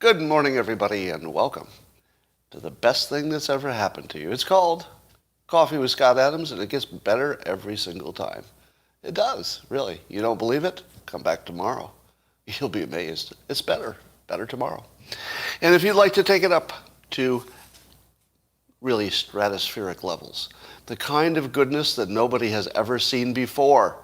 Good morning, everybody, and welcome to the best thing that's ever happened to you. It's called Coffee with Scott Adams, and it gets better every single time. It does, really. You don't believe it? Come back tomorrow. You'll be amazed. It's better tomorrow. And if you'd like to take it up to really stratospheric levels, the kind of goodness that nobody has ever seen before,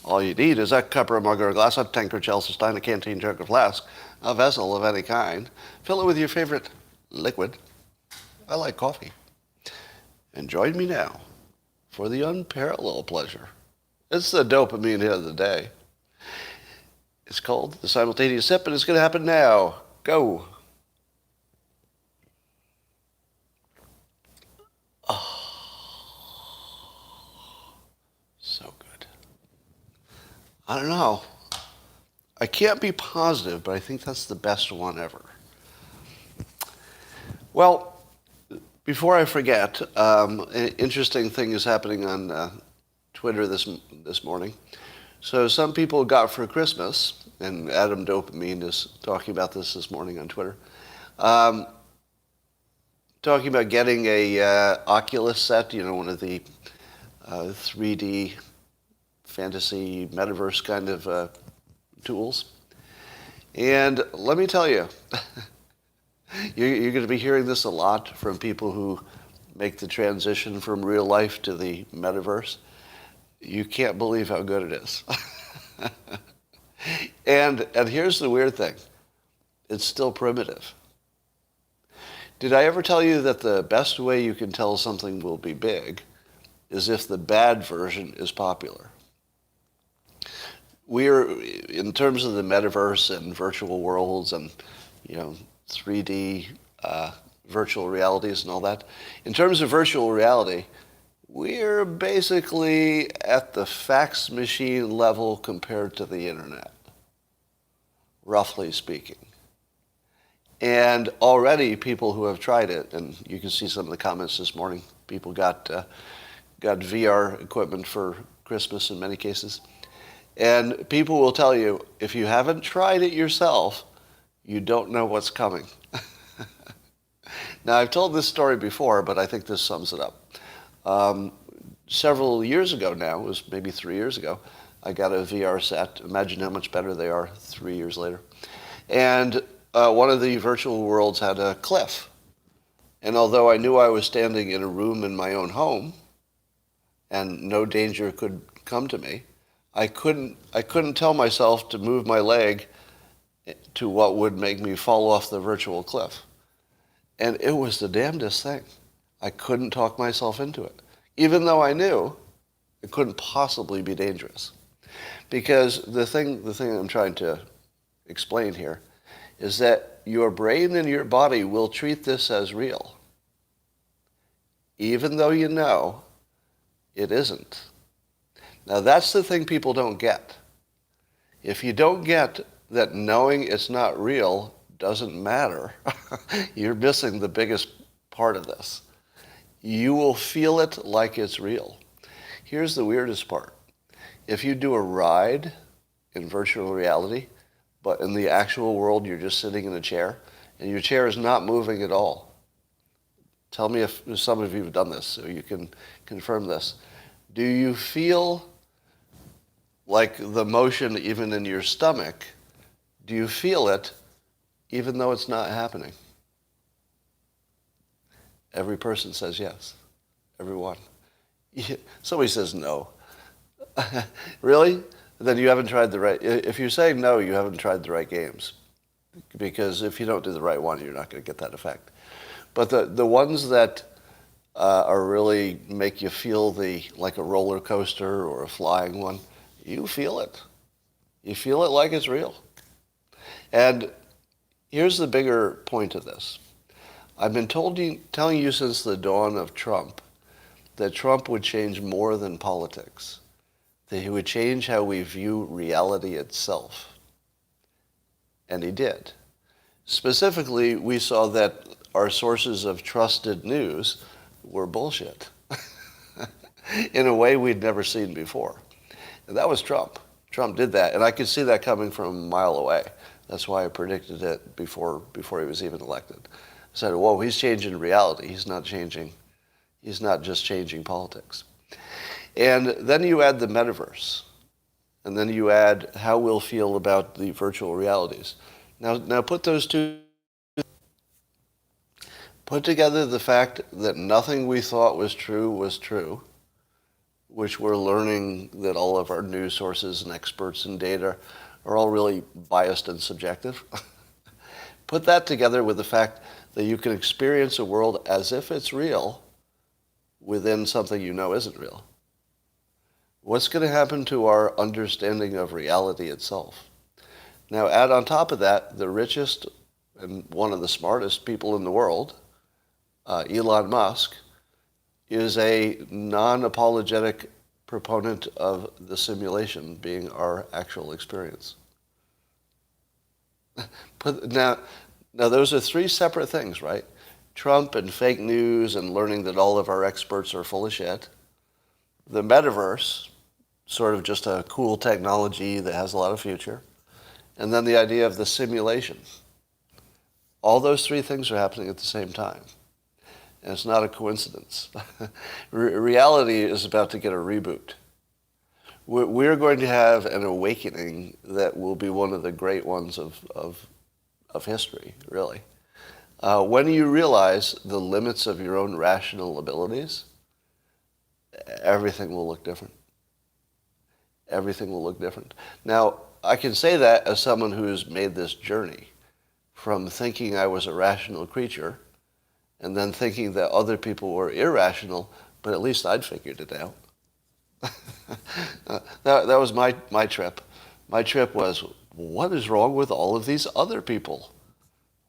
all you need is a cup or a mug or a glass, a tankard, chalice, a stein, a canteen, jug, or flask, a vessel of any kind. Fill it with your favorite liquid. I like coffee. And join me now for the unparalleled pleasure. It's the dopamine hit of the day. It's called the simultaneous sip, and it's going to happen now. Go. So good. I don't know. I can't be positive, but I think that's the best one ever. Well, before I forget, an interesting thing is happening on Twitter this morning. So some people got for Christmas, and Adam Dopamine is talking about this morning on Twitter, talking about getting a Oculus set, one of the 3D fantasy metaverse kind of tools. And let me tell you, you're going to be hearing this a lot from people who make the transition from real life to the metaverse. You can't believe how good it is. And here's the weird thing. It's still primitive. Did I ever tell you that the best way you can tell something will be big is if the bad version is popular? We're, in terms of the metaverse and virtual worlds and, 3D virtual realities and all that, in terms of virtual reality, we're basically at the fax machine level compared to the internet, roughly speaking. And already people who have tried it, and you can see some of the comments this morning, people got VR equipment for Christmas in many cases. And people will tell you, if you haven't tried it yourself, you don't know what's coming. Now, I've told this story before, but I think this sums it up. Several years ago now, it was maybe 3 years ago, I got a VR set. Imagine how much better they are 3 years later. And one of the virtual worlds had a cliff. And although I knew I was standing in a room in my own home, and no danger could come to me, I couldn't tell myself to move my leg to what would make me fall off the virtual cliff. And it was the damnedest thing. I couldn't talk myself into it, even though I knew it couldn't possibly be dangerous. Because the thing I'm trying to explain here is that your brain and your body will treat this as real, even though you know it isn't. Now, that's the thing people don't get. If you don't get that knowing it's not real doesn't matter, you're missing the biggest part of this. You will feel it like it's real. Here's the weirdest part. If you do a ride in virtual reality, but in the actual world you're just sitting in a chair, and your chair is not moving at all. Tell me if some of you have done this, so you can confirm this. Do you feel like the motion even in your stomach? Do you feel it even though it's not happening? Every person says yes. Everyone. Somebody says no. Really? Then you haven't tried the right... If you say no, you haven't tried the right games. Because if you don't do the right one, you're not going to get that effect. But the ones that are really make you feel like a roller coaster or a flying one, you feel it. You feel it like it's real. And here's the bigger point of this. I've been telling you since the dawn of Trump that Trump would change more than politics, that he would change how we view reality itself. And he did. Specifically, we saw that our sources of trusted news were bullshit in a way we'd never seen before. And that was Trump. Trump did that, and I could see that coming from a mile away. That's why I predicted it before he was even elected. I said, whoa, he's changing reality. He's not just changing politics. And then you add the metaverse. And then you add how we'll feel about the virtual realities. Now put those two, put together the fact that nothing we thought was true, which we're learning that all of our news sources and experts and data are all really biased and subjective. Put that together with the fact that you can experience a world as if it's real within something you know isn't real. What's going to happen to our understanding of reality itself? Now add on top of that the richest and one of the smartest people in the world, Elon Musk, is a non-apologetic proponent of the simulation being our actual experience. But now those are three separate things, right? Trump and fake news and learning that all of our experts are full of shit. The metaverse, sort of just a cool technology that has a lot of future. And then the idea of the simulation. All those three things are happening at the same time. And it's not a coincidence. Reality is about to get a reboot. We're going to have an awakening that will be one of the great ones of history, really. When you realize the limits of your own rational abilities, everything will look different. Everything will look different. Now, I can say that as someone who's made this journey from thinking I was a rational creature and then thinking that other people were irrational, but at least I'd figured it out. That was my trip. My trip was, what is wrong with all of these other people?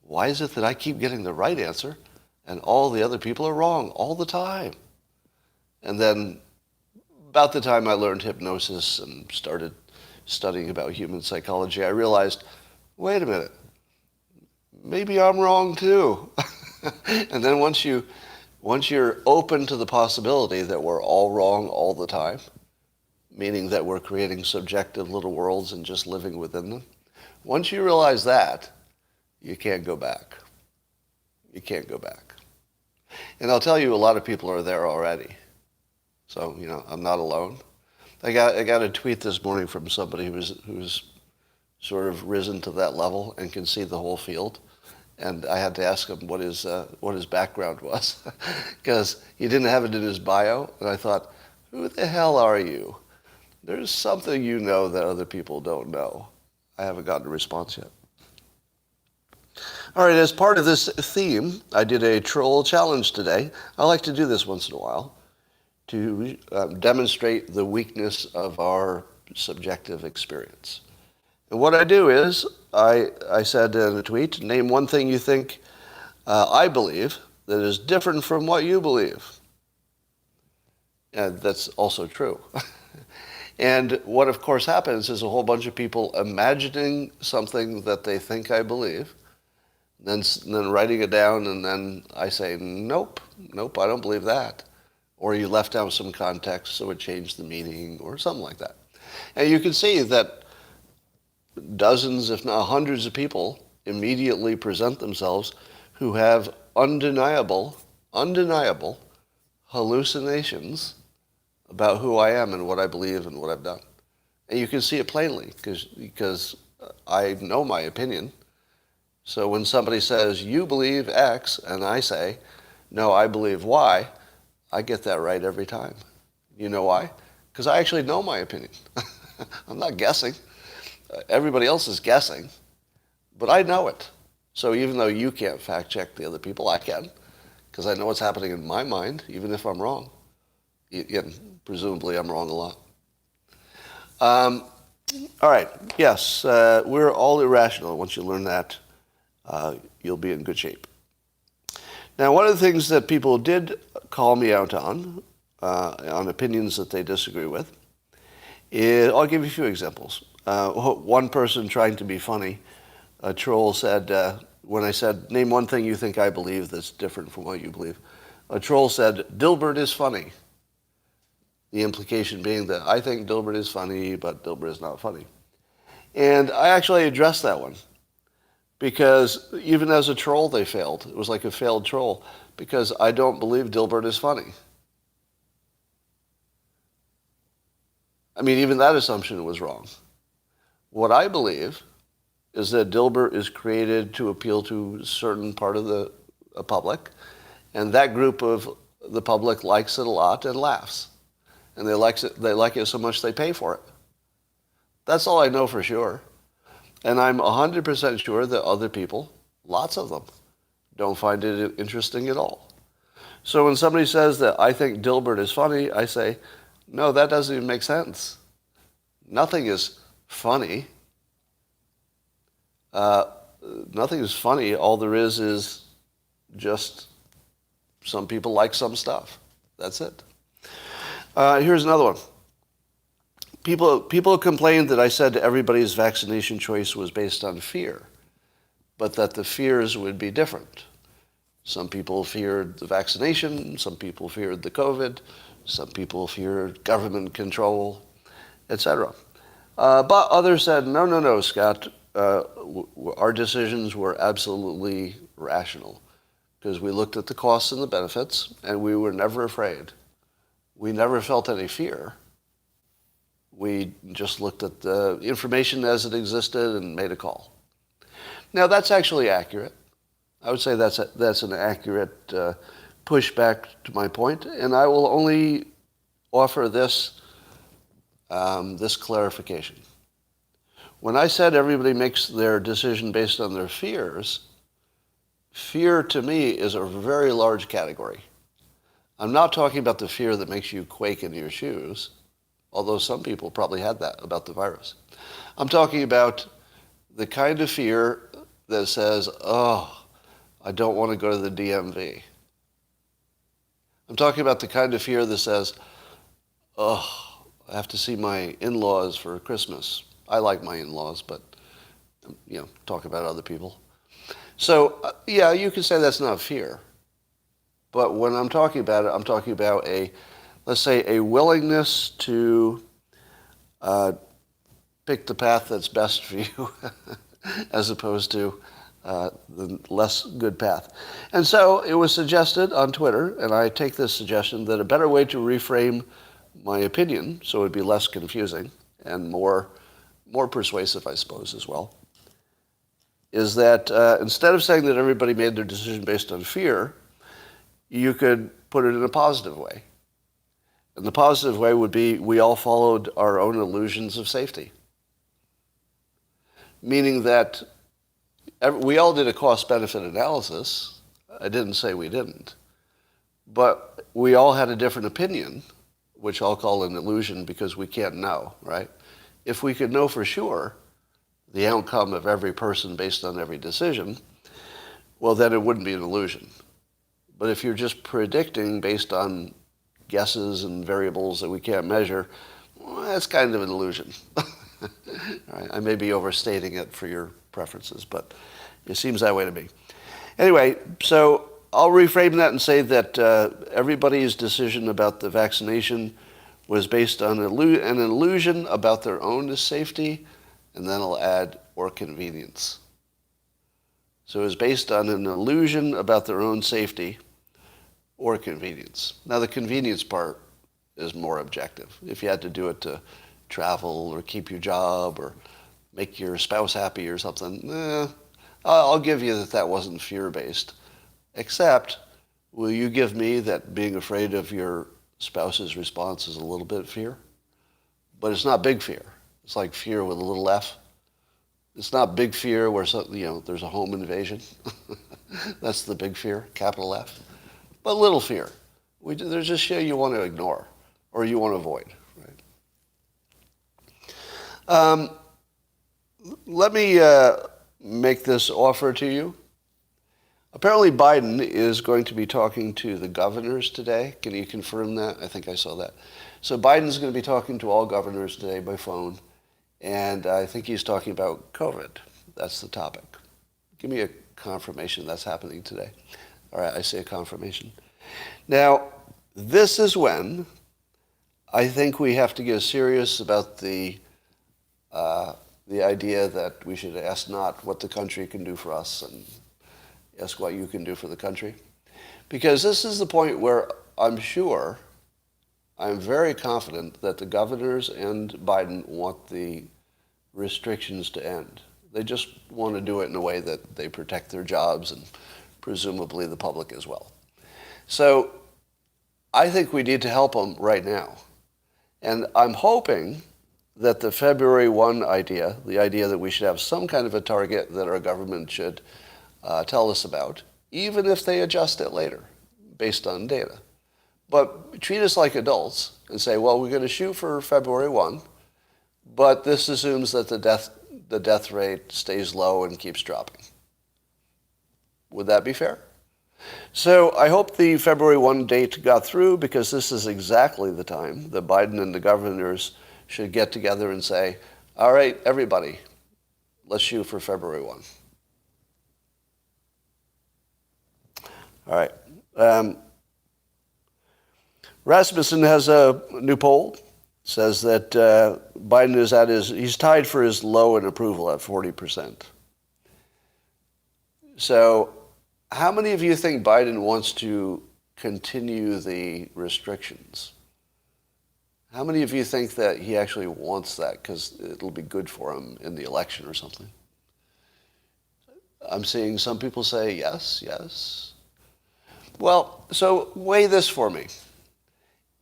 Why is it that I keep getting the right answer and all the other people are wrong all the time? And then about the time I learned hypnosis and started studying about human psychology, I realized, wait a minute, maybe I'm wrong too. And then once you're open to the possibility that we're all wrong all the time, meaning that we're creating subjective little worlds and just living within them, once you realize that, you can't go back. You can't go back. And I'll tell you, a lot of people are there already. So, I'm not alone. I got a tweet this morning from somebody who's sort of risen to that level and can see the whole field. And I had to ask him what his background was, because he didn't have it in his bio. And I thought, who the hell are you? There's something you know that other people don't know. I haven't gotten a response yet. All right, as part of this theme, I did a troll challenge today. I like to do this once in a while to demonstrate the weakness of our subjective experience. And what I do is, I said in a tweet, name one thing you think I believe that is different from what you believe. And that's also true. And what, of course, happens is a whole bunch of people imagining something that they think I believe, then writing it down, and then I say, nope, I don't believe that. Or you left out some context, so it changed the meaning, or something like that. And you can see that dozens, if not hundreds of people immediately present themselves who have undeniable hallucinations about who I am and what I believe and what I've done. And you can see it plainly because I know my opinion. So when somebody says, you believe X, and I say, no, I believe Y, I get that right every time. You know why? Because I actually know my opinion. I'm not guessing. Everybody else is guessing, but I know it. So even though you can't fact check the other people, I can, because I know what's happening in my mind, even if I'm wrong. Again, presumably I'm wrong a lot. All right, yes, we're all irrational. Once you learn that, you'll be in good shape. Now, one of the things that people did call me out on opinions that they disagree with, is, I'll give you a few examples. One person trying to be funny, a troll said, when I said, name one thing you think I believe that's different from what you believe, a troll said, Dilbert is funny. The implication being that I think Dilbert is funny, but Dilbert is not funny. And I actually addressed that one. Because even as a troll, they failed. It was like a failed troll. Because I don't believe Dilbert is funny. I mean, even that assumption was wrong. What I believe is that Dilbert is created to appeal to a certain part of the public, and that group of the public likes it a lot and laughs. And they like it so much they pay for it. That's all I know for sure. And I'm 100% sure that other people, lots of them, don't find it interesting at all. So when somebody says that I think Dilbert is funny, I say, no, that doesn't even make sense. Nothing is funny. Nothing is funny. All there is just some people like some stuff. That's it. Here's another one. People complained that I said everybody's vaccination choice was based on fear, but that the fears would be different. Some people feared the vaccination, some people feared the COVID, some people feared government control, etc. But others said, no, Scott, our decisions were absolutely rational because we looked at the costs and the benefits, and we were never afraid. We never felt any fear. We just looked at the information as it existed and made a call. Now, that's actually accurate. I would say that's an accurate pushback to my point, and I will only offer this clarification. When I said everybody makes their decision based on their fears, fear to me is a very large category. I'm not talking about the fear that makes you quake in your shoes, although some people probably had that about the virus. I'm talking about the kind of fear that says, oh, I don't want to go to the DMV. I'm talking about the kind of fear that says, oh, I have to see my in-laws for Christmas. I like my in-laws, but, talk about other people. So, yeah, you can say that's not fear. But when I'm talking about it, I'm talking about let's say, a willingness to pick the path that's best for you as opposed to the less good path. And so it was suggested on Twitter, and I take this suggestion, that a better way to reframe my opinion, so it would be less confusing and more persuasive, I suppose, as well, is that instead of saying that everybody made their decision based on fear, you could put it in a positive way. And the positive way would be we all followed our own illusions of safety. Meaning that we all did a cost-benefit analysis. I didn't say we didn't. But we all had a different opinion, which I'll call an illusion because we can't know, right? If we could know for sure the outcome of every person based on every decision, well, then it wouldn't be an illusion. But if you're just predicting based on guesses and variables that we can't measure, well, that's kind of an illusion. Right? I may be overstating it for your preferences, but it seems that way to me. Anyway, so I'll reframe that and say that everybody's decision about the vaccination was based on an illusion about their own safety, and then I'll add, or convenience. So it was based on an illusion about their own safety or convenience. Now, the convenience part is more objective. If you had to do it to travel or keep your job or make your spouse happy or something, I'll give you that wasn't fear-based. Except, will you give me that being afraid of your spouse's response is a little bit of fear? But it's not big fear. It's like fear with a little f. It's not big fear where there's a home invasion. That's the big fear, capital F. But little fear. There's just fear you want to ignore or you want to avoid. Right? Let me make this offer to you. Apparently Biden is going to be talking to the governors today. Can you confirm that? I think I saw that. So Biden's going to be talking to all governors today by phone. And I think he's talking about COVID. That's the topic. Give me a confirmation that's happening today. All right, I see a confirmation. Now, this is when I think we have to get serious about the the idea that we should ask not what the country can do for us and ask what you can do for the country. Because this is the point where I'm very confident that the governors and Biden want the restrictions to end. They just want to do it in a way that they protect their jobs and presumably the public as well. So I think we need to help them right now. And I'm hoping that the February 1 idea, the idea that we should have some kind of a target that our government should tell us about, even if they adjust it later based on data. But treat us like adults and say, well, we're going to shoot for February 1, but this assumes that the death rate stays low and keeps dropping. Would that be fair? So I hope the February 1 date got through, because this is exactly the time that Biden and the governors should get together and say, all right, everybody, let's shoot for February 1. All right. Rasmussen has a new poll. It says that Biden is he's tied for his low in approval at 40%. So how many of you think Biden wants to continue the restrictions? How many of you think that he actually wants that because it'll be good for him in the election or something? I'm seeing some people say yes, yes. Well, so weigh this for me.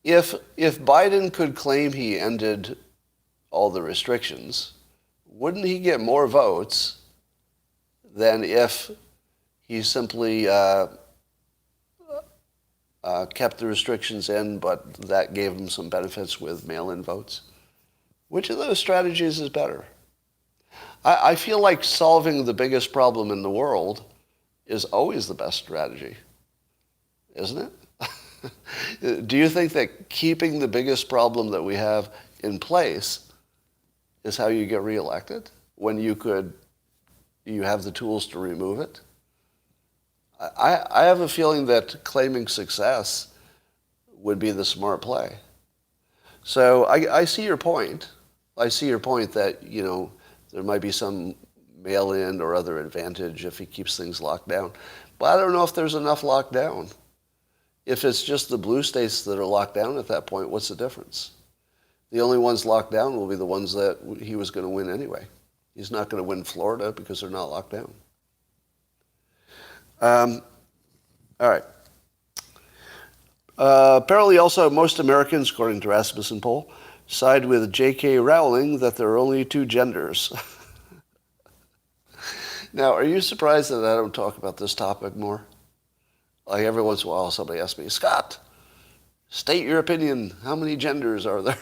If Biden could claim he ended all the restrictions, wouldn't he get more votes than if he simply kept the restrictions in, but that gave him some benefits with mail-in votes? Which of those strategies is better? I feel like solving the biggest problem in the world is always the best strategy, isn't it? Do you think that keeping the biggest problem that we have in place is how you get reelected, when you have the tools to remove it? I have a feeling that claiming success would be the smart play. So I see your point. I see your point that, there might be some mail-in or other advantage if he keeps things locked down. But I don't know if there's enough locked down. If it's just the blue states that are locked down at that point, what's the difference? The only ones locked down will be the ones that he was going to win anyway. He's not going to win Florida because they're not locked down. All right. Apparently also most Americans, according to Rasmussen poll, side with J.K. Rowling that there are only two genders. Now, are you surprised that I don't talk about this topic more? Like every once in a while somebody asks me, Scott, state your opinion. How many genders are there?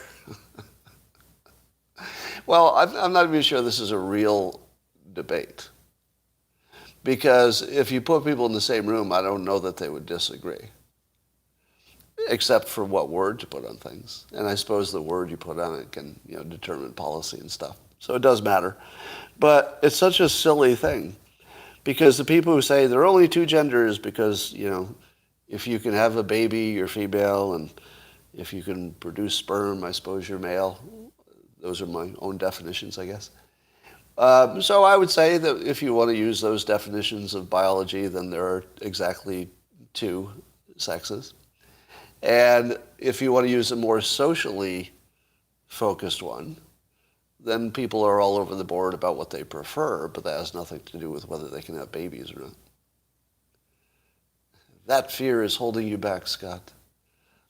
Well, I'm not even sure this is a real debate. Because if you put people in the same room, I don't know that they would disagree. Except for what word to put on things. And I suppose the word you put on it can, determine policy and stuff. So it does matter. But it's such a silly thing. Because the people who say there are only two genders because, if you can have a baby, you're female, and if you can produce sperm, I suppose you're male. Those are my own definitions, I guess. So I would say that if you want to use those definitions of biology, then there are exactly two sexes. And if you want to use a more socially focused one, then people are all over the board about what they prefer, but that has nothing to do with whether they can have babies or not. That fear is holding you back, Scott.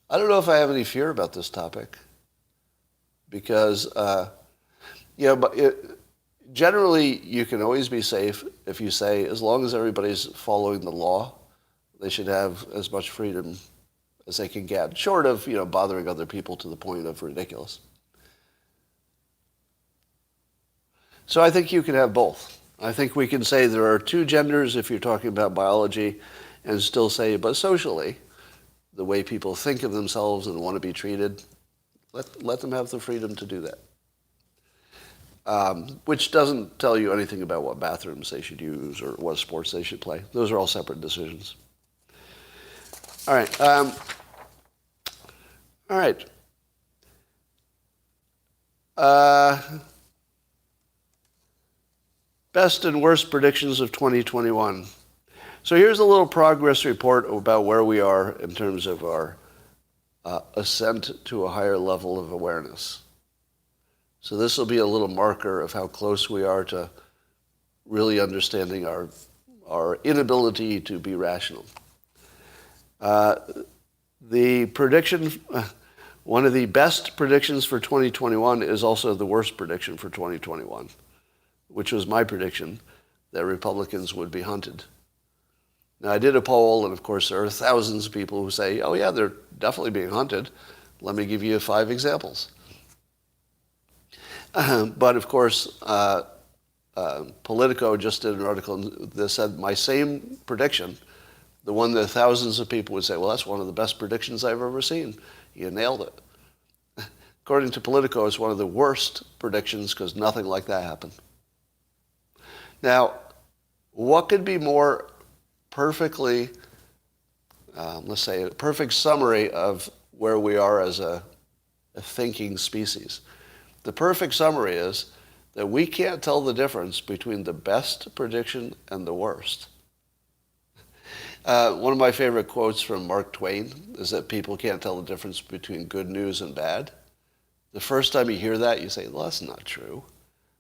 I don't know if I have any fear about this topic because, generally you can always be safe if you say, as long as everybody's following the law, they should have as much freedom as they can get, short of, bothering other people to the point of ridiculous. So I think you can have both. I think we can say there are two genders if you're talking about biology, and still say, but socially, the way people think of themselves and want to be treated, let them have the freedom to do that. Which doesn't tell you anything about what bathrooms they should use or what sports they should play. Those are all separate decisions. All right. All right. Best and worst predictions of 2021. So here's a little progress report about where we are in terms of our ascent to a higher level of awareness. So this will be a little marker of how close we are to really understanding our inability to be rational. The prediction, one of the best predictions for 2021 is also the worst prediction for 2021, which was my prediction that Republicans would be hunted. Now, I did a poll, and of course, there are thousands of people who say, oh yeah, they're definitely being hunted. Let me give you 5 examples. But of course, Politico just did an article that said my same prediction, the one that thousands of people would say, well, that's one of the best predictions I've ever seen. You nailed it. According to Politico, it's one of the worst predictions because nothing like that happened. Now, what could be more perfectly, let's say, a perfect summary of where we are as a thinking species? The perfect summary is that we can't tell the difference between the best prediction and the worst. One of my favorite quotes from Mark Twain is that people can't tell the difference between good news and bad. The first time you hear that, you say, well, that's not true.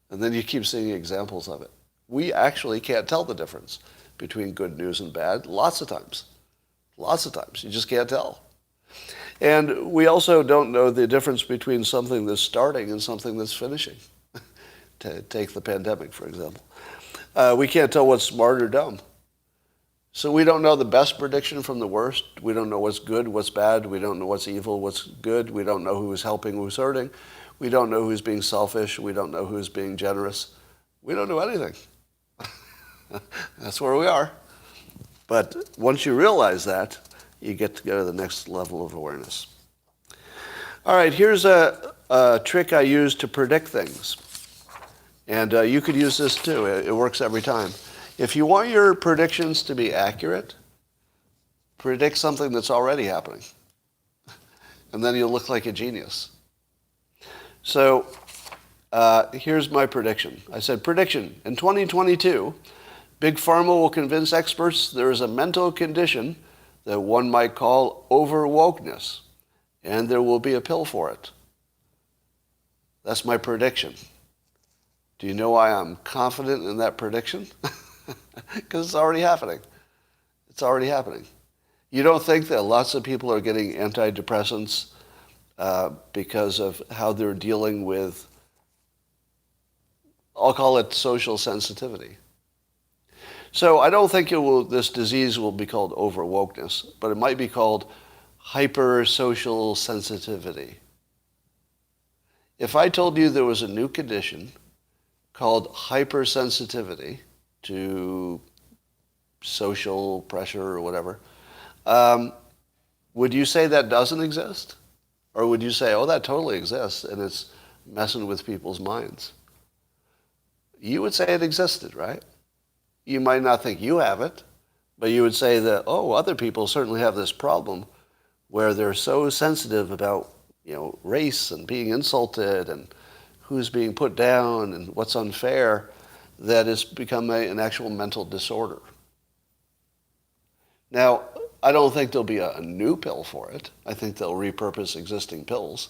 And then you keep seeing examples of it. We actually can't tell the difference between good news and bad lots of times. Lots of times. You just can't tell. And we also don't know the difference between something that's starting and something that's finishing. Take the pandemic, for example. We can't tell what's smart or dumb. So we don't know the best prediction from the worst. We don't know what's good, what's bad. We don't know what's evil, what's good. We don't know who's helping, who's hurting. We don't know who's being selfish. We don't know who's being generous. We don't know anything. That's where we are. But once you realize that, you get to go to the next level of awareness. All right, here's a trick I use to predict things. And you could use this too. It works every time. If you want your predictions to be accurate, predict something that's already happening. And then you'll look like a genius. So here's my prediction. I said, prediction, in 2022, Big Pharma will convince experts there is a mental condition that one might call overwokeness, and there will be a pill for it. That's my prediction. Do you know why I'm confident in that prediction? Because it's already happening. It's already happening. You don't think that lots of people are getting antidepressants because of how they're dealing with, I'll call it social sensitivity. So I don't think this disease will be called overwokeness, but it might be called hypersocial sensitivity. If I told you there was a new condition called hypersensitivity to social pressure or whatever, would you say that doesn't exist? Or would you say, oh, that totally exists and it's messing with people's minds? You would say it existed, right? You might not think you have it, but you would say that, oh, other people certainly have this problem where they're so sensitive about, race and being insulted and who's being put down and what's unfair, that it's become an actual mental disorder. Now, I don't think there'll be a new pill for it. I think they'll repurpose existing pills.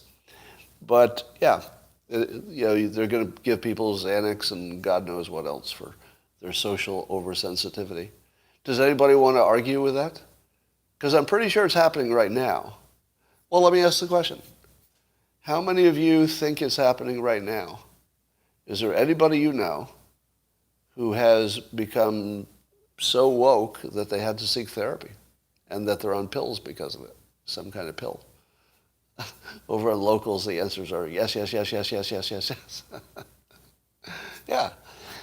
But yeah, they're going to give people Xanax and God knows what else for their social oversensitivity. Does anybody want to argue with that? Because I'm pretty sure it's happening right now. Well, let me ask the question. How many of you think it's happening right now? Is there anybody you know who has become so woke that they had to seek therapy and that they're on pills because of it, some kind of pill? Over on Locals, the answers are yes, yes, yes, yes, yes, yes, yes, yes. Yeah.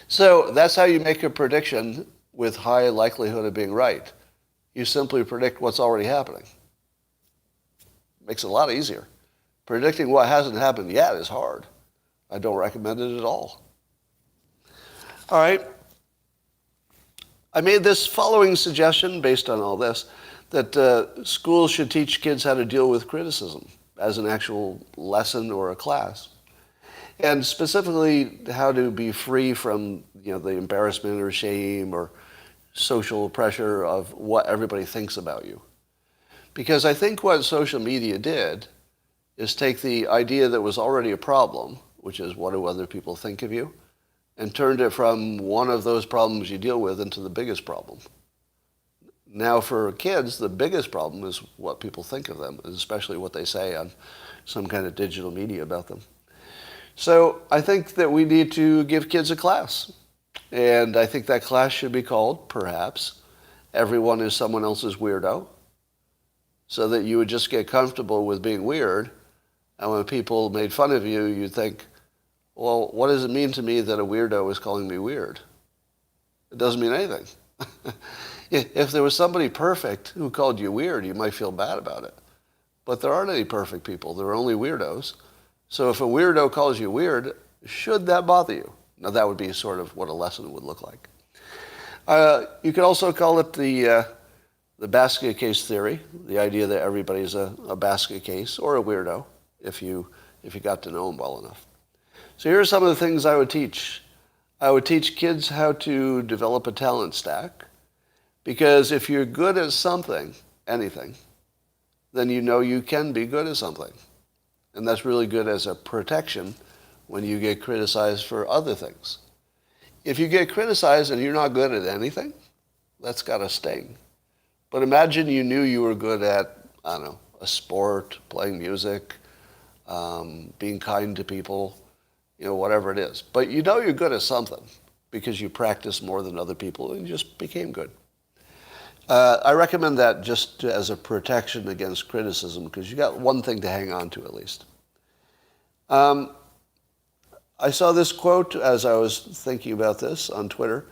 So that's how you make a prediction with high likelihood of being right. You simply predict what's already happening. Makes it a lot easier. Predicting what hasn't happened yet is hard. I don't recommend it at all. All right. I made this following suggestion based on all this, that schools should teach kids how to deal with criticism as an actual lesson or a class. And specifically how to be free from the embarrassment or shame or social pressure of what everybody thinks about you. Because I think what social media did is take the idea that was already a problem, which is what do other people think of you, and turned it from one of those problems you deal with into the biggest problem. Now for kids, the biggest problem is what people think of them, especially what they say on some kind of digital media about them. So I think that we need to give kids a class. And I think that class should be called, perhaps, Everyone is Someone Else's Weirdo, so that you would just get comfortable with being weird. And when people made fun of you, you'd think, well, what does it mean to me that a weirdo is calling me weird? It doesn't mean anything. If there was somebody perfect who called you weird, you might feel bad about it. But there aren't any perfect people. There are only weirdos. So if a weirdo calls you weird, should that bother you? Now that would be sort of what a lesson would look like. You could also call it the basket case theory, the idea that everybody's a basket case or a weirdo if you got to know them well enough. So here are some of the things I would teach. I would teach kids how to develop a talent stack, because if you're good at something, anything, then you know you can be good at something. And that's really good as a protection when you get criticized for other things. If you get criticized and you're not good at anything, that's got to sting. But imagine you knew you were good at, I don't know, a sport, playing music, being kind to people, whatever it is. But you know you're good at something because you practice more than other people and you just became good. I recommend that just as a protection against criticism, because you got one thing to hang on to at least. I saw this quote as I was thinking about this on Twitter.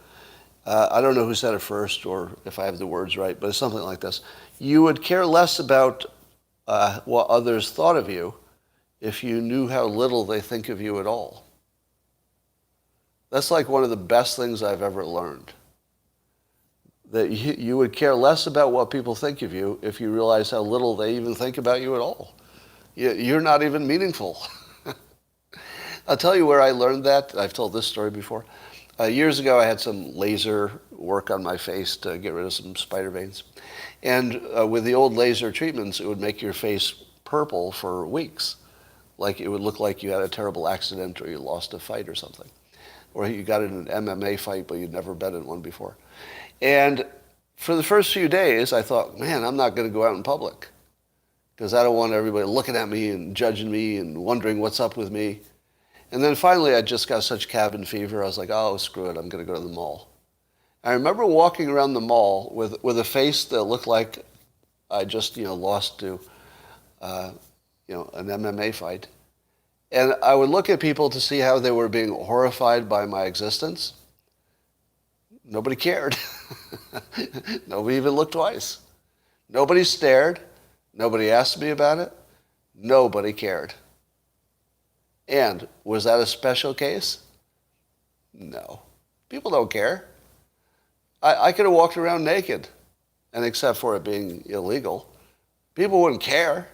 I don't know who said it first or if I have the words right, but it's something like this. You would care less about what others thought of you if you knew how little they think of you at all. That's like one of the best things I've ever learned. That you would care less about what people think of you if you realize how little they even think about you at all. You're not even meaningful. I'll tell you where I learned that. I've told this story before. Years ago, I had some laser work on my face to get rid of some spider veins. And with the old laser treatments, it would make your face purple for weeks. Like it would look like you had a terrible accident or you lost a fight or something. Or you got in an MMA fight, but you'd never been in one before. And for the first few days, I thought, man, I'm not going to go out in public because I don't want everybody looking at me and judging me and wondering what's up with me. And then finally, I just got such cabin fever. I was like, oh, screw it. I'm going to go to the mall. I remember walking around the mall with a face that looked like I just, lost to, an MMA fight. And I would look at people to see how they were being horrified by my existence. Nobody cared. Nobody even looked twice. Nobody stared. Nobody asked me about it. Nobody cared. And was that a special case? No. People don't care. I could have walked around naked, and except for it being illegal, people wouldn't care.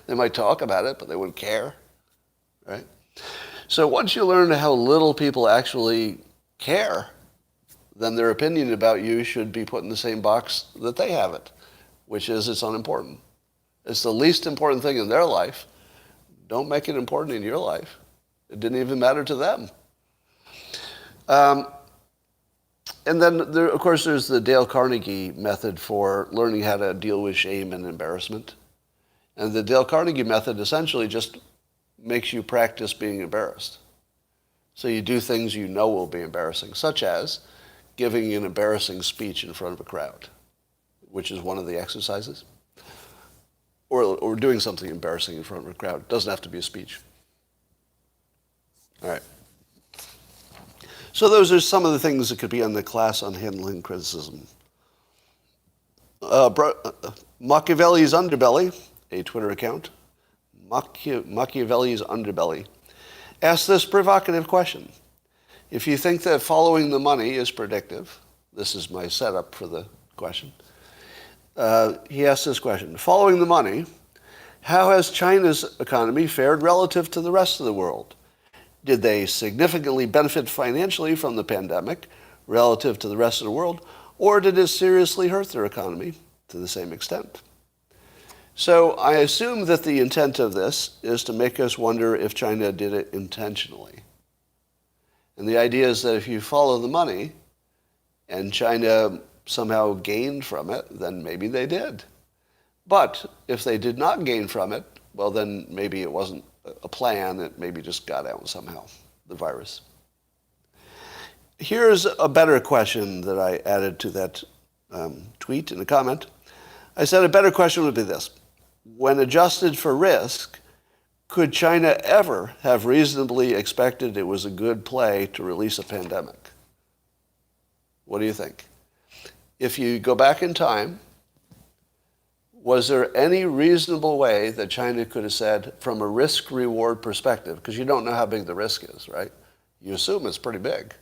They might talk about it, but they wouldn't care, right? So once you learn how little people actually care, then their opinion about you should be put in the same box that they have it, which is it's unimportant. It's the least important thing in their life. Don't make it important in your life. It didn't even matter to them. And then, of course, there's the Dale Carnegie method for learning how to deal with shame and embarrassment. And the Dale Carnegie method essentially just makes you practice being embarrassed. So you do things you know will be embarrassing, such as giving an embarrassing speech in front of a crowd, which is one of the exercises. Or doing something embarrassing in front of a crowd. It doesn't have to be a speech. All right. So those are some of the things that could be on the class on handling criticism. Machiavelli's Underbelly, a Twitter account, Machiavelli's Underbelly, asks this provocative question. If you think that following the money is predictive, this is my setup for the question. He asks this question. Following the money, how has China's economy fared relative to the rest of the world? Did they significantly benefit financially from the pandemic relative to the rest of the world, or did it seriously hurt their economy to the same extent? So I assume that the intent of this is to make us wonder if China did it intentionally. And the idea is that if you follow the money and China somehow gained from it, then maybe they did. But if they did not gain from it, well, then maybe it wasn't a plan. It maybe just got out somehow, the virus. Here's a better question that I added to that tweet in a comment. I said a better question would be this. When adjusted for risk, could China ever have reasonably expected it was a good play to release a pandemic? What do you think? If you go back in time, was there any reasonable way that China could have said, from a risk-reward perspective, because you don't know how big the risk is, right? You assume it's pretty big.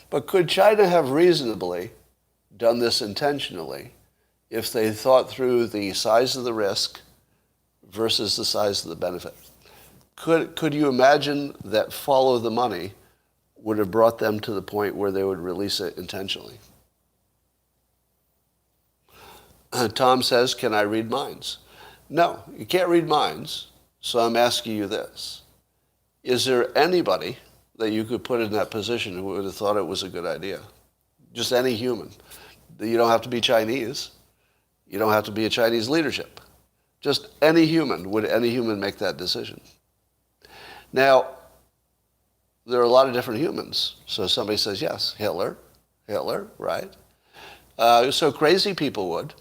But could China have reasonably done this intentionally if they thought through the size of the risk versus the size of the benefit? Could you imagine that follow the money would have brought them to the point where they would release it intentionally? Tom says, can I read minds? No, you can't read minds, so I'm asking you this. Is there anybody that you could put in that position who would have thought it was a good idea? Just any human. You don't have to be Chinese. You don't have to be a Chinese leadership. Just any human. Would any human make that decision? Now, there are a lot of different humans. So somebody says, yes, Hitler, right? So crazy people would.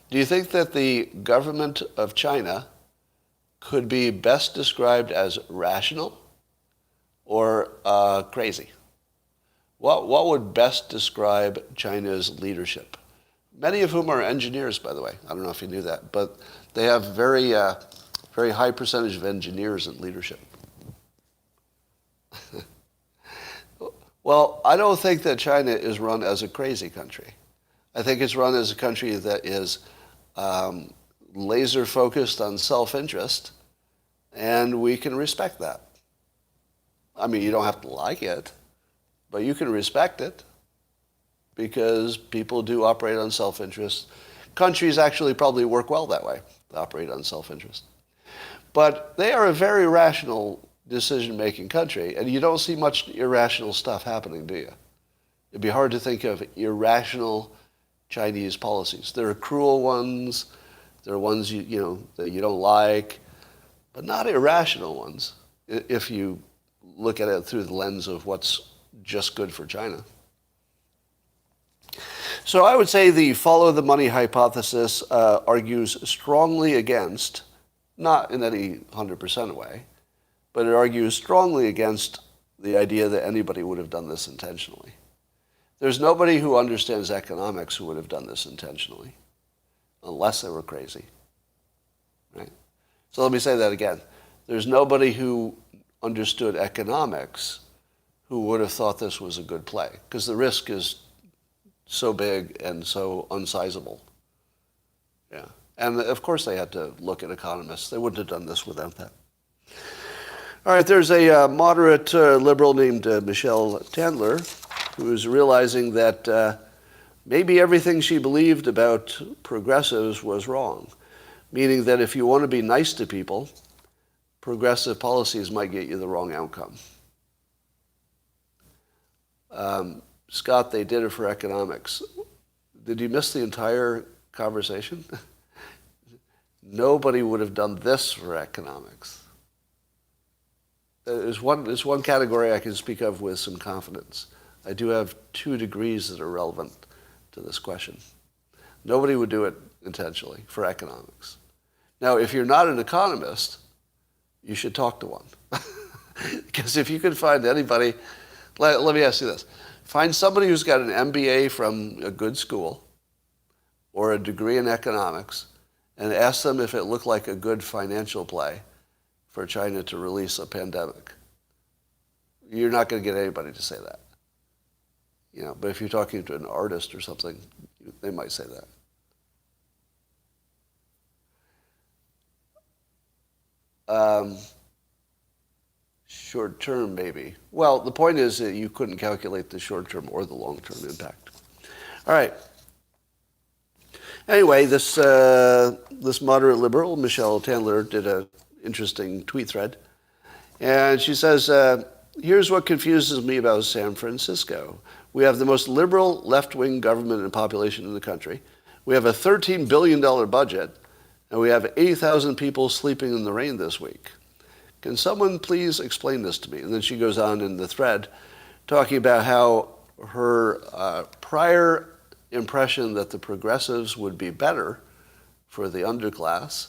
Do you think that the government of China could be best described as rational or crazy? What would best describe China's leadership? Many of whom are engineers, by the way. I don't know if you knew that, but they have very high percentage of engineers in leadership. Well, I don't think that China is run as a crazy country. I think it's run as a country that is laser focused on self-interest, and we can respect that. I mean, you don't have to like it, but you can respect it because people do operate on self-interest. Countries actually probably work well that way, to operate on self-interest. But they are a very rational decision-making country, and you don't see much irrational stuff happening, do you? It'd be hard to think of irrational Chinese policies. There are cruel ones, there are ones that you don't like, but not irrational ones if you look at it through the lens of what's just good for China. So I would say the follow the money hypothesis argues strongly against, not in any 100% way, but it argues strongly against the idea that anybody would have done this intentionally. There's nobody who understands economics who would have done this intentionally, unless they were crazy, right? So let me say that again. There's nobody who understood economics who would have thought this was a good play, because the risk is so big and so unsizable. Yeah. And of course they had to look at economists. They wouldn't have done this without that. All right, there's a moderate liberal named Michelle Tandler who is realizing that maybe everything she believed about progressives was wrong, meaning that if you want to be nice to people, progressive policies might get you the wrong outcome. Scott, they did it for economics. Did you miss the entire conversation? Nobody would have done this for economics. There's one category I can speak of with some confidence. I do have 2 degrees that are relevant to this question. Nobody would do it intentionally for economics. Now, if you're not an economist, you should talk to one. Because if you can find anybody, let me ask you this. Find somebody who's got an MBA from a good school or a degree in economics and ask them if it looked like a good financial play for China to release a pandemic. You're not going to get anybody to say that. But if you're talking to an artist or something, they might say that. Short term, maybe. Well, the point is that you couldn't calculate the short term or the long term impact. All right. Anyway, this moderate liberal, Michelle Tandler, did an interesting tweet thread. And she says, here's what confuses me about San Francisco. We have the most liberal left-wing government and population in the country. We have a $13 billion budget, and we have 80,000 people sleeping in the rain this week. Can someone please explain this to me? And then she goes on in the thread talking about how her prior impression that the progressives would be better for the underclass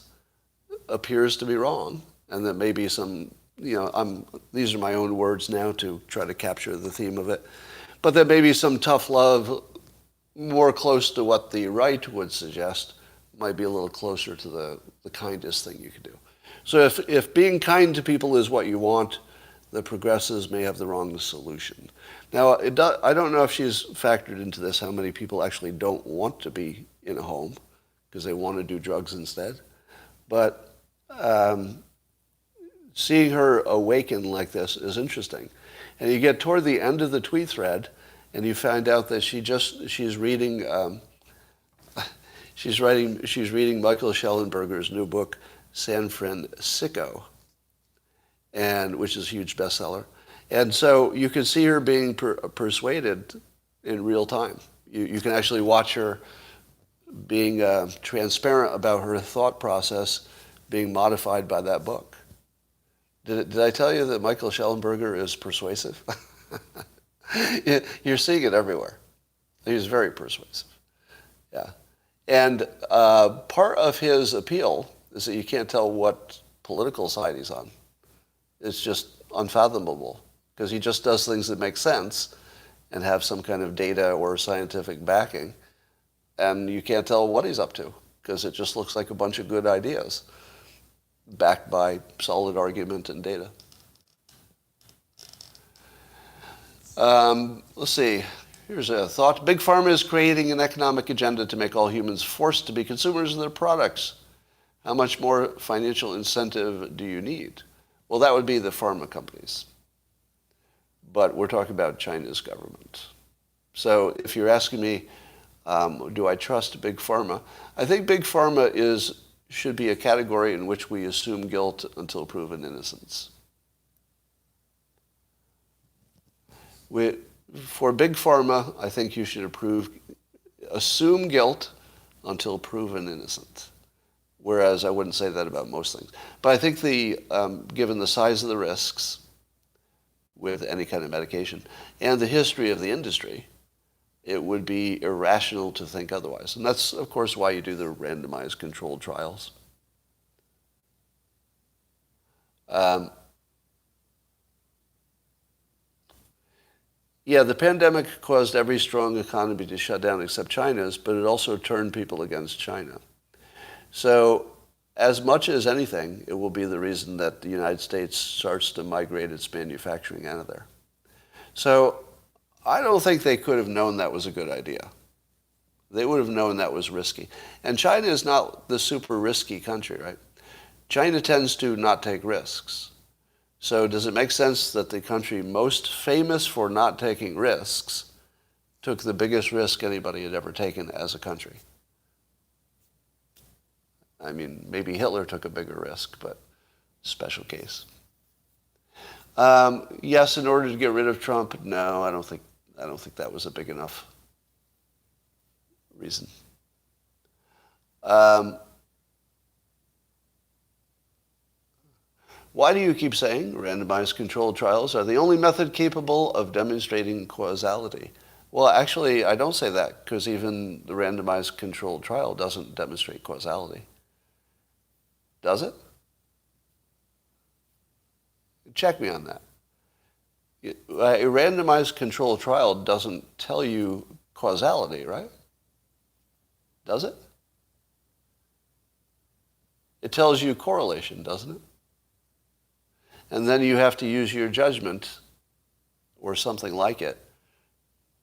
appears to be wrong, and that maybe some, these are my own words now to try to capture the theme of it, but that maybe some tough love more close to what the right would suggest might be a little closer to the kindest thing you could do. So if being kind to people is what you want, the progressives may have the wrong solution. Now, I don't know if she's factored into this how many people actually don't want to be in a home because they want to do drugs instead. But seeing her awaken like this is interesting. And you get toward the end of the tweet thread, and you find out that she's reading Michael Schellenberger's new book, San Francisco, which is a huge bestseller. And so you can see her being persuaded in real time. You can actually watch her being transparent about her thought process being modified by that book. Did I tell you that Michael Schellenberger is persuasive? You're seeing it everywhere. He's very persuasive. Yeah. And part of his appeal is that you can't tell what political side he's on. It's just unfathomable because he just does things that make sense and have some kind of data or scientific backing, and you can't tell what he's up to because it just looks like a bunch of good ideas backed by solid argument and data. Let's see. Here's a thought. Big Pharma is creating an economic agenda to make all humans forced to be consumers of their products. How much more financial incentive do you need? Well, that would be the pharma companies. But we're talking about China's government. So if you're asking me, do I trust Big Pharma? I think Big Pharma should be a category in which we assume guilt until proven innocence. For Big Pharma, I think you should assume guilt until proven innocent. Whereas I wouldn't say that about most things. But I think given the size of the risks with any kind of medication and the history of the industry, it would be irrational to think otherwise. And that's, of course, why you do the randomized controlled trials. Yeah, the pandemic caused every strong economy to shut down except China's, but it also turned people against China. So as much as anything, it will be the reason that the United States starts to migrate its manufacturing out of there. So I don't think they could have known that was a good idea. They would have known that was risky. And China is not the super risky country, right? China tends to not take risks. So does it make sense that the country most famous for not taking risks took the biggest risk anybody had ever taken as a country? I mean, maybe Hitler took a bigger risk, but special case. Yes, in order to get rid of Trump, no, I don't think that was a big enough reason. Why do you keep saying randomized controlled trials are the only method capable of demonstrating causality? Well, actually, I don't say that because even the randomized controlled trial doesn't demonstrate causality. Does it? Check me on that. A randomized controlled trial doesn't tell you causality, right? Does it? It tells you correlation, doesn't it? And then you have to use your judgment or something like it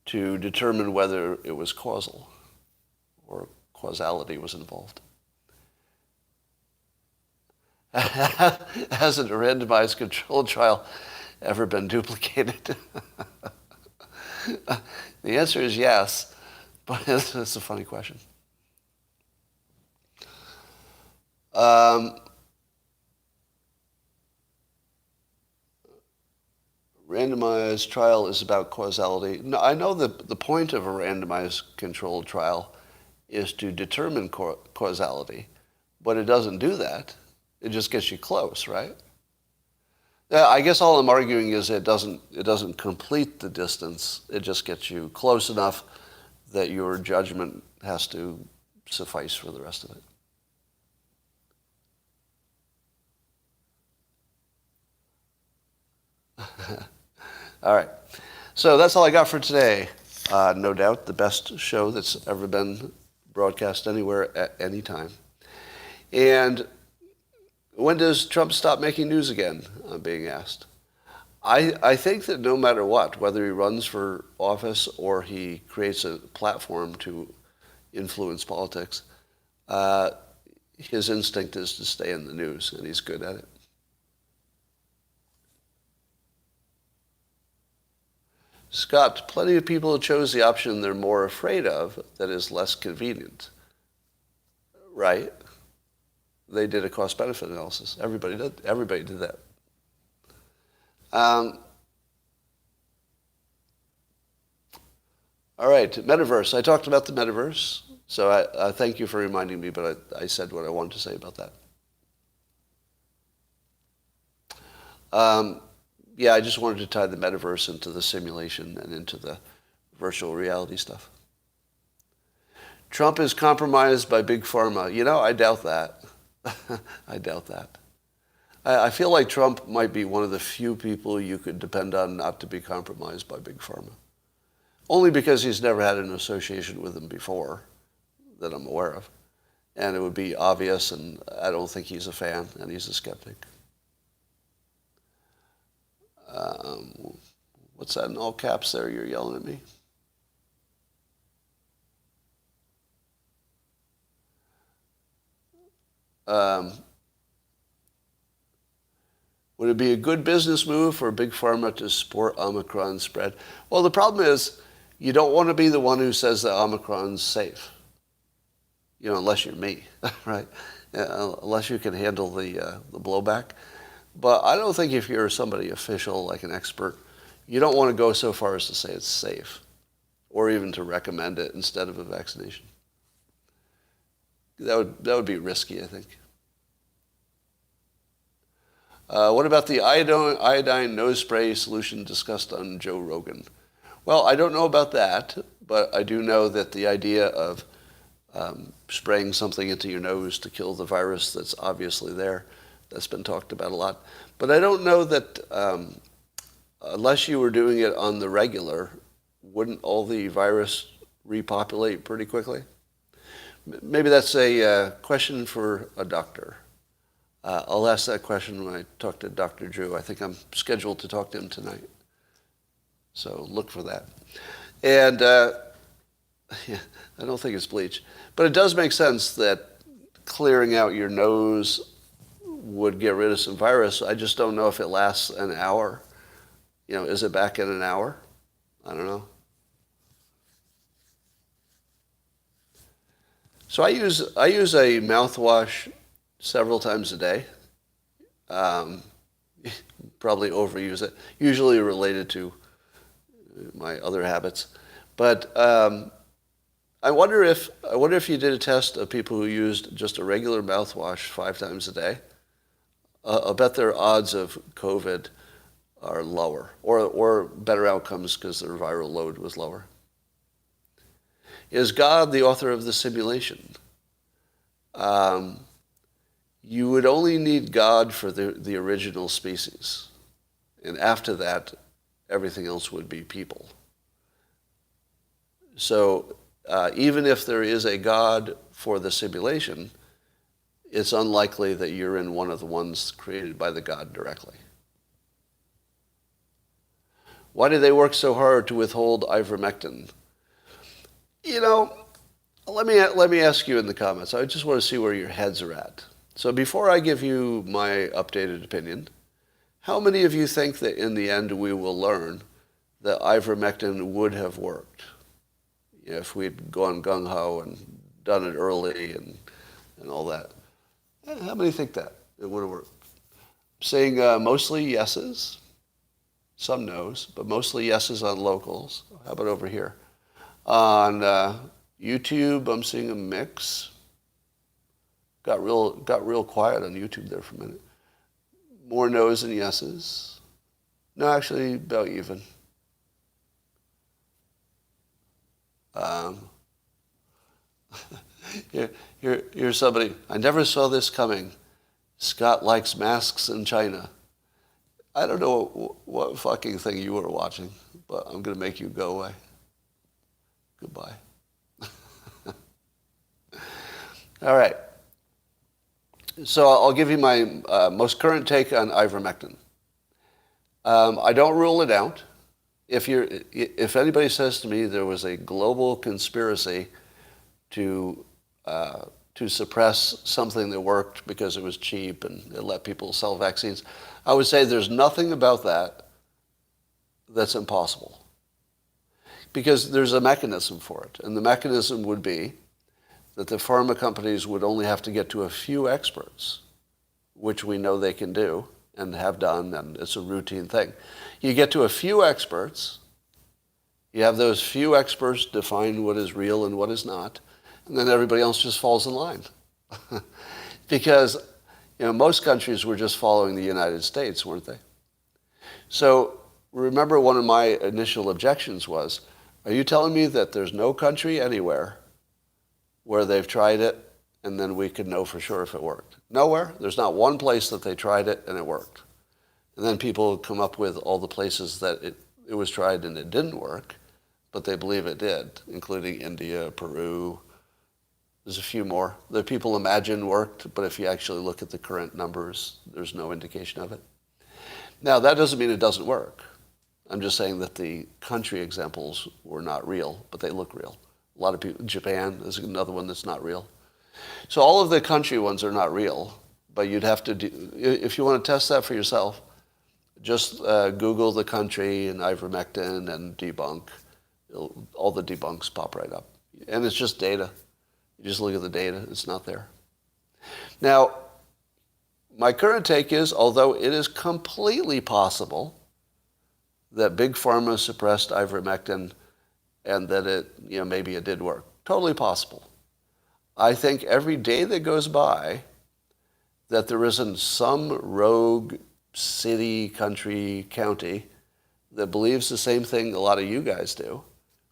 to determine whether it was causal or causality was involved. As in a randomized controlled trial, ever been duplicated? The answer is yes, but it's a funny question. Randomized trial is about causality. No, I know that the point of a randomized controlled trial is to determine causality, but it doesn't do that. It just gets you close, right? I guess all I'm arguing is it doesn't complete the distance. It just gets you close enough that your judgment has to suffice for the rest of it. All right. So that's all I got for today. No doubt the best show that's ever been broadcast anywhere at any time. And when does Trump stop making news again? I'm being asked. I think that no matter what, whether he runs for office or he creates a platform to influence politics, his instinct is to stay in the news, and he's good at it. Scott, plenty of people chose the option they're more afraid of that is less convenient. Right? They did a cost-benefit analysis. Everybody did that. All right, Metaverse. I talked about the Metaverse, so I thank you for reminding me, but I said what I wanted to say about that. Yeah, I just wanted to tie the Metaverse into the simulation and into the virtual reality stuff. Trump is compromised by Big Pharma. You know, I doubt that. I doubt that. I feel like Trump might be one of the few people you could depend on not to be compromised by Big Pharma. Only because he's never had an association with them before that I'm aware of. And it would be obvious, and I don't think he's a fan, and he's a skeptic. What's that in all caps there? You're yelling at me? Would it be a good business move for Big Pharma to support Omicron spread? Well, the problem is you don't want to be the one who says that Omicron's safe. You know, unless you're me, right? Unless you can handle the blowback. But I don't think if you're somebody official, like an expert, you don't want to go so far as to say it's safe or even to recommend it instead of a vaccination. That would be risky, I think. What about the iodine nose spray solution discussed on Joe Rogan? Well, I don't know about that, but I do know that the idea of spraying something into your nose to kill the virus that's obviously there, that's been talked about a lot. But I don't know that unless you were doing it on the regular, wouldn't all the virus repopulate pretty quickly? Maybe that's a question for a doctor. I'll ask that question when I talk to Dr. Drew. I think I'm scheduled to talk to him tonight. So look for that. And yeah, I don't think it's bleach. But it does make sense that clearing out your nose would get rid of some virus. I just don't know if it lasts an hour. You know, is it back in an hour? I don't know. So I use a mouthwash several times a day. Probably overuse it. Usually related to my other habits. But I wonder if you did a test of people who used just a regular mouthwash 5 times a day. I bet their odds of COVID are lower, or better outcomes because their viral load was lower. Is God the author of the simulation? You would only need God for the original species. And after that, everything else would be people. So even if there is a God for the simulation, it's unlikely that you're in one of the ones created by the God directly. Why do they work so hard to withhold ivermectin? You know, let me ask you in the comments. I just want to see where your heads are at. So before I give you my updated opinion, How many of you think that in the end we will learn that ivermectin would have worked if we'd gone gung-ho and done it early and all that? How many think that it would have worked? Saying mostly yeses, some no's, but mostly yeses on locals. How about over here? On YouTube, I'm seeing a mix. Got real quiet on YouTube there for a minute. More no's than yeses. No, actually, about even. Here's somebody. I never saw this coming. Scott likes masks in China. I don't know what fucking thing you were watching, but I'm going to make you go away. Goodbye. All right. So I'll give you my most current take on ivermectin. I don't rule it out. If anybody says to me there was a global conspiracy to suppress something that worked because it was cheap and it let people sell vaccines, I would say there's nothing about that that's impossible. Because there's a mechanism for it. And the mechanism would be that the pharma companies would only have to get to a few experts, which we know they can do and have done, and it's a routine thing. You get to a few experts, you have those few experts define what is real and what is not, and then everybody else just falls in line. Because most countries were just following the United States, weren't they? So remember, one of my initial objections was, are you telling me that there's no country anywhere where they've tried it and then we could know for sure if it worked? Nowhere. There's not one place that they tried it and it worked. And then people come up with all the places that it was tried and it didn't work, but they believe it did, including India, Peru. There's a few more that people imagine worked, but if you actually look at the current numbers, there's no indication of it. Now, that doesn't mean it doesn't work. I'm just saying that the country examples were not real, but they look real. A lot of people, Japan is another one that's not real. So all of the country ones are not real, but you'd have to if you want to test that for yourself, just Google the country and ivermectin and debunk. All the debunks pop right up. And it's just data. You just look at the data, it's not there. Now, my current take is, although it is completely possible that Big Pharma suppressed ivermectin and that maybe it did work. Totally possible. I think every day that goes by that there isn't some rogue city, country, county that believes the same thing a lot of you guys do,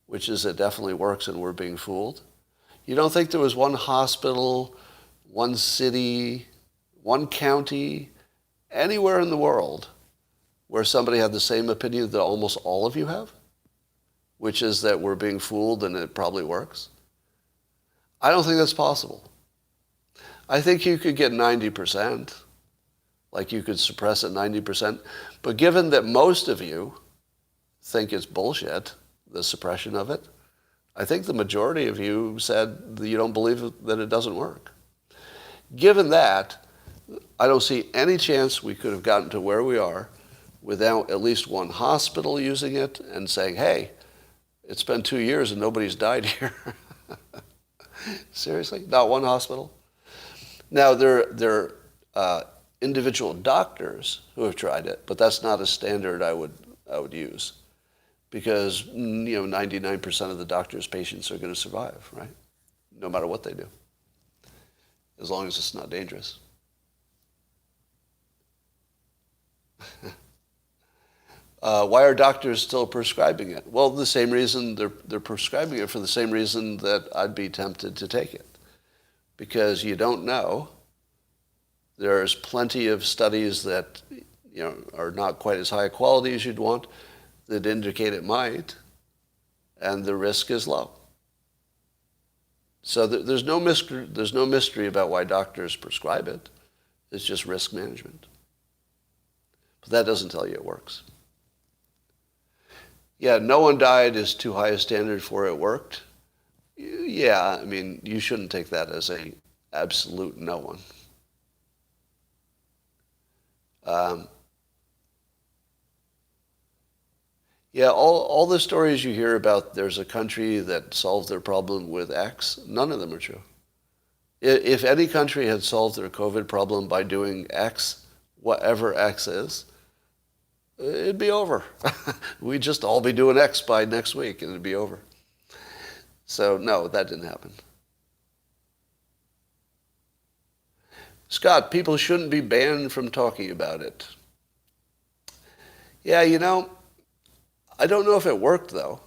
which is it definitely works and we're being fooled. You don't think there was one hospital, one city, one county, anywhere in the world where somebody had the same opinion that almost all of you have, which is that we're being fooled and it probably works? I don't think that's possible. I think you could get 90%, like you could suppress it 90%, but given that most of you think it's bullshit, the suppression of it, I think the majority of you said that you don't believe that it doesn't work. Given that, I don't see any chance we could have gotten to where we are without at least one hospital using it and saying, hey, it's been 2 years and nobody's died here. Seriously? Not one hospital? Now, there are individual doctors who have tried it, but that's not a standard I would use, because 99% of the doctor's patients are going to survive, right? No matter what they do, as long as it's not dangerous. Why are doctors still prescribing it? Well, the same reason they're prescribing it, for the same reason that I'd be tempted to take it. Because you don't know. There's plenty of studies that are not quite as high quality as you'd want that indicate it might, and the risk is low. So there's no mystery about why doctors prescribe it. It's just risk management. But that doesn't tell you it works. Yeah, no one died is too high a standard for it worked. Yeah, I mean, you shouldn't take that as a absolute no one. Yeah, all the stories you hear about there's a country that solved their problem with X, none of them are true. If any country had solved their COVID problem by doing X, whatever X is, it'd be over. We'd just all be doing X by next week and it'd be over. So no, that didn't happen. Scott, people shouldn't be banned from talking about it. Yeah, I don't know if it worked though,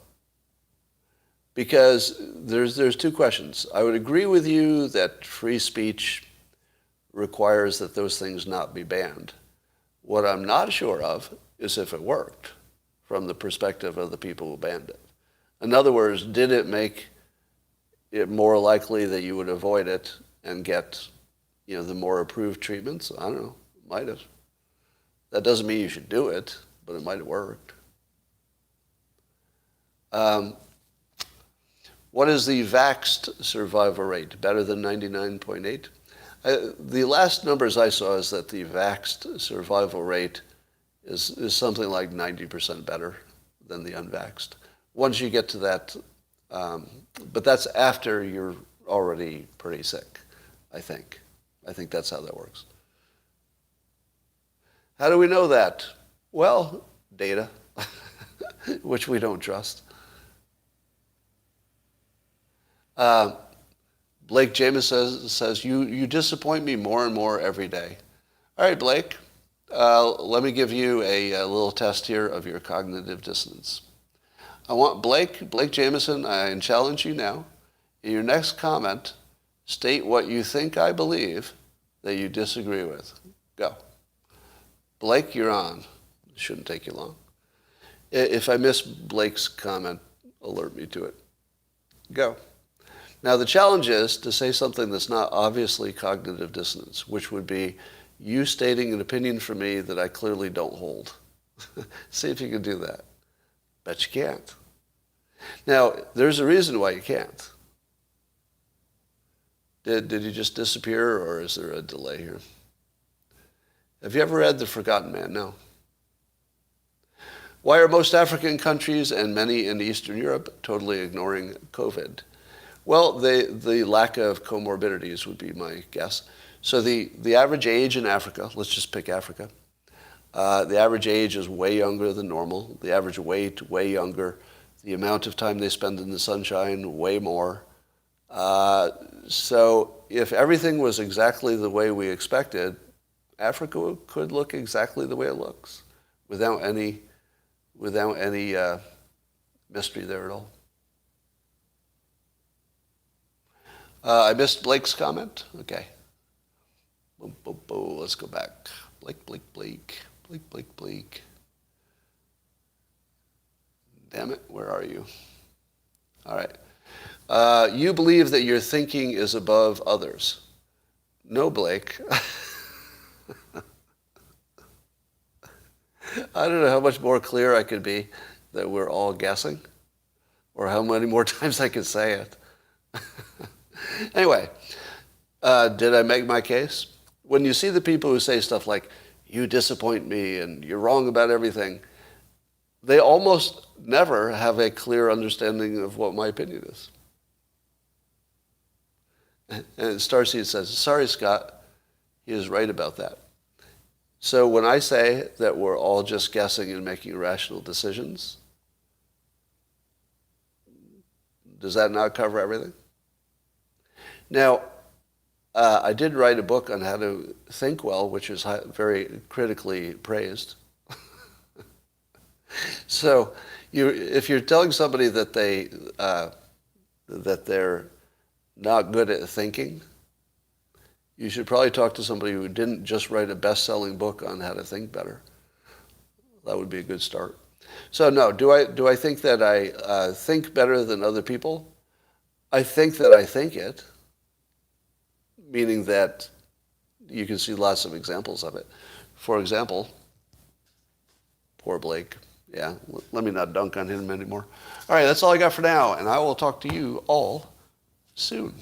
because there's two questions. I would agree with you that free speech requires that those things not be banned. What I'm not sure of is if it worked from the perspective of the people who banned it. In other words, did it make it more likely that you would avoid it and get, the more approved treatments? I don't know. Might have. That doesn't mean you should do it, but it might have worked. What is the vaxxed survival rate? Better than 99.8? The last numbers I saw is that the vaxxed survival rate is something like 90% better than the unvaxxed. Once you get to that, but that's after you're already pretty sick, I think. I think that's how that works. How do we know that? Well, data, which we don't trust. Blake Jameson says, you disappoint me more and more every day. All right, Blake, let me give you a little test here of your cognitive dissonance. I want Blake Jameson, I challenge you now. In your next comment, state what you think I believe that you disagree with. Go. Blake, you're on. It shouldn't take you long. If I miss Blake's comment, alert me to it. Go. Now, the challenge is to say something that's not obviously cognitive dissonance, which would be you stating an opinion for me that I clearly don't hold. See if you can do that. Bet you can't. Now, there's a reason why you can't. Did you just disappear, or is there a delay here? Have you ever read The Forgotten Man? No. Why are most African countries and many in Eastern Europe totally ignoring COVID? Well, the lack of comorbidities would be my guess. So the average age in Africa, let's just pick Africa, the average age is way younger than normal. The average weight, way younger. The amount of time they spend in the sunshine, way more. So if everything was exactly the way we expected, Africa could look exactly the way it looks, without any mystery there at all. I missed Blake's comment. Okay. Boom, boom, boom. Let's go back. Blake. Damn it, where are you? All right. You believe that your thinking is above others. No, Blake. I don't know how much more clear I could be that we're all guessing, or how many more times I could say it. Anyway, did I make my case? When you see the people who say stuff like, you disappoint me and you're wrong about everything, they almost never have a clear understanding of what my opinion is. And Starseed says, sorry, Scott, he is right about that. So when I say that we're all just guessing and making irrational decisions, does that not cover everything? Now, I did write a book on how to think well, which is very critically praised. So, if you're telling somebody that they're not good at thinking, you should probably talk to somebody who didn't just write a best-selling book on how to think better. That would be a good start. So, no, do I think that I think better than other people? I think that I think it. Meaning that you can see lots of examples of it. For example, poor Blake. Yeah, let me not dunk on him anymore. All right, that's all I got for now, and I will talk to you all soon.